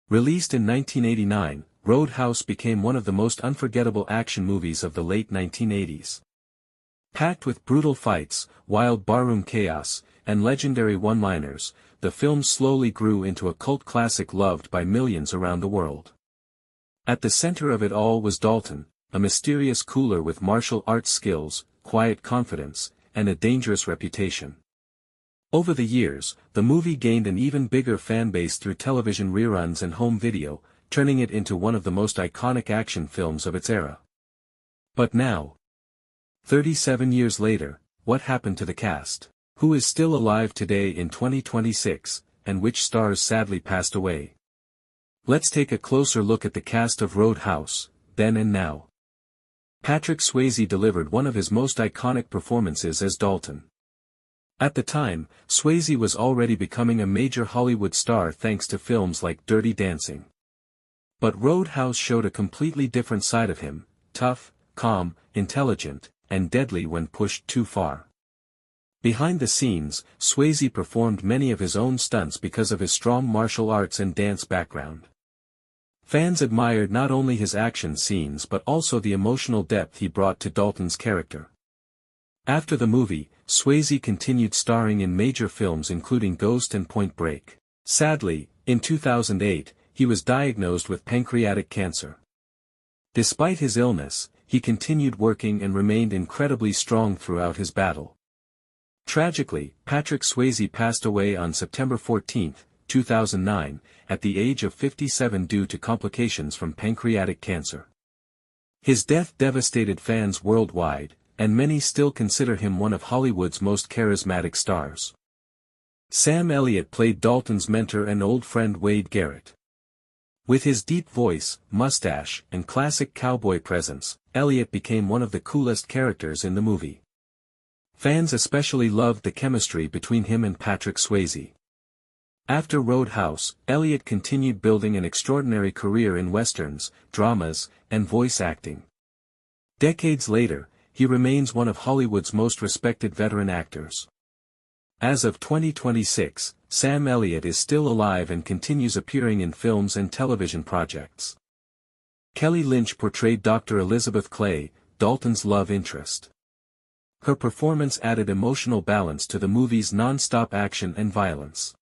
Released in 1989, Roadhouse became one of the most unforgettable action movies of the late 1980s. Packed with brutal fights, wild barroom chaos, and legendary one-liners, the film slowly grew into a cult classic loved by millions around the world. At the center of it all was Dalton, a mysterious cooler with martial arts skills, quiet confidence, and a dangerous reputation. Over the years, the movie gained an even bigger fanbase through television reruns and home video, turning it into one of the most iconic action films of its era. But now, 37 years later, what happened to the cast? Who is still alive today in 2026, and which stars sadly passed away? Let's take a closer look at the cast of Roadhouse, then and now. Patrick Swayze delivered one of his most iconic performances as Dalton. At the time, Swayze was already becoming a major Hollywood star thanks to films like Dirty Dancing. But Roadhouse showed a completely different side of him, tough, calm, intelligent, and deadly when pushed too far. Behind the scenes, Swayze performed many of his own stunts because of his strong martial arts and dance background. Fans admired not only his action scenes but also the emotional depth he brought to Dalton's character. After the movie, Swayze continued starring in major films including Ghost and Point Break. Sadly, in 2008, he was diagnosed with pancreatic cancer. Despite his illness, he continued working and remained incredibly strong throughout his battle. Tragically, Patrick Swayze passed away on September 14, 2009, at the age of 57 due to complications from pancreatic cancer. His death devastated fans worldwide, and many still consider him one of Hollywood's most charismatic stars. Sam Elliott played Dalton's mentor and old friend Wade Garrett. With his deep voice, mustache, and classic cowboy presence, Elliott became one of the coolest characters in the movie. Fans especially loved the chemistry between him and Patrick Swayze. After Roadhouse, Elliott continued building an extraordinary career in westerns, dramas, and voice acting. Decades later, he remains one of Hollywood's most respected veteran actors. As of 2026, Sam Elliott is still alive and continues appearing in films and television projects. Kelly Lynch portrayed Dr. Elizabeth Clay, Dalton's love interest. Her performance added emotional balance to the movie's non-stop action and violence.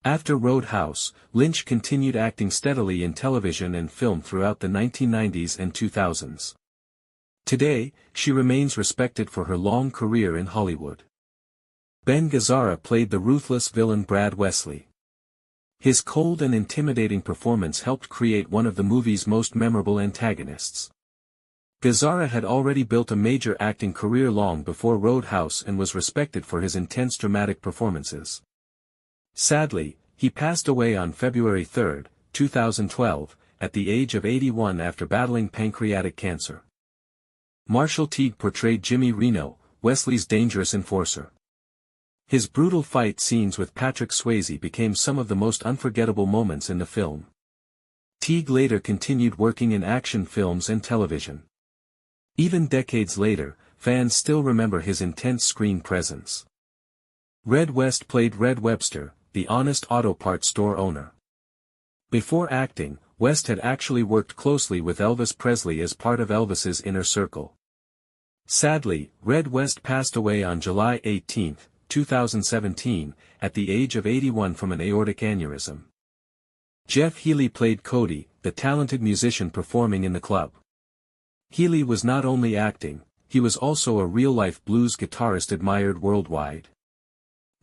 After Roadhouse, Lynch continued acting steadily in television and film throughout the 1990s and 2000s. Today, she remains respected for her long career in Hollywood. Ben Gazzara played the ruthless villain Brad Wesley. His cold and intimidating performance helped create one of the movie's most memorable antagonists. Gazzara had already built a major acting career long before Roadhouse and was respected for his intense dramatic performances. Sadly, he passed away on February 3, 2012, at the age of 81 after battling pancreatic cancer. Marshall Teague portrayed Jimmy Reno, Wesley's dangerous enforcer. His brutal fight scenes with Patrick Swayze became some of the most unforgettable moments in the film. Teague later continued working in action films and television. Even decades later, fans still remember his intense screen presence. Red West played Red Webster, the honest auto parts store owner. Before acting, West had actually worked closely with Elvis Presley as part of Elvis's inner circle. Sadly, Red West passed away on July 18, 2017, at the age of 81 from an aortic aneurysm. Jeff Healey played Cody, the talented musician performing in the club. Healey was not only acting, he was also a real-life blues guitarist admired worldwide.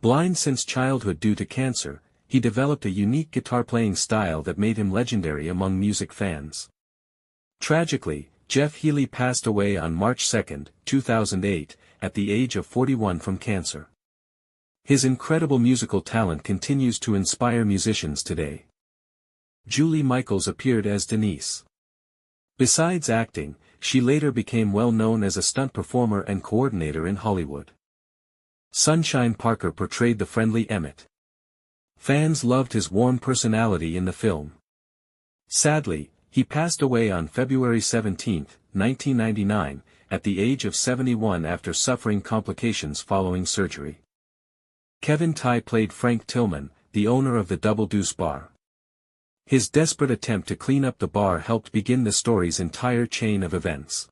Blind since childhood due to cancer, he developed a unique guitar-playing style that made him legendary among music fans. Tragically, Jeff Healey passed away on March 2, 2008, at the age of 41 from cancer. His incredible musical talent continues to inspire musicians today. Julie Michaels appeared as Denise. Besides acting, she later became well known as a stunt performer and coordinator in Hollywood. Sunshine Parker portrayed the friendly Emmett. Fans loved his warm personality in the film. Sadly, he passed away on February 17, 1999, at the age of 71 after suffering complications following surgery. Kevin Tighe played Frank Tillman, the owner of the Double Deuce Bar. His desperate attempt to clean up the bar helped begin the story's entire chain of events.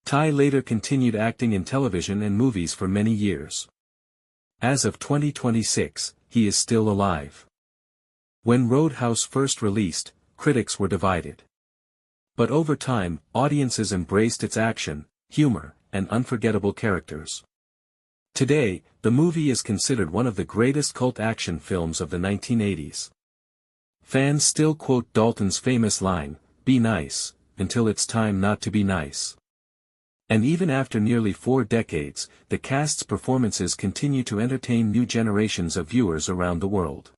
Ty later continued acting in television and movies for many years. As of 2026, he is still alive. When Roadhouse first released, critics were divided. But over time, audiences embraced its action, humor, and unforgettable characters. Today, the movie is considered one of the greatest cult action films of the 1980s. Fans still quote Dalton's famous line, "Be nice, until it's time not to be nice." And even after nearly 4 decades, the cast's performances continue to entertain new generations of viewers around the world.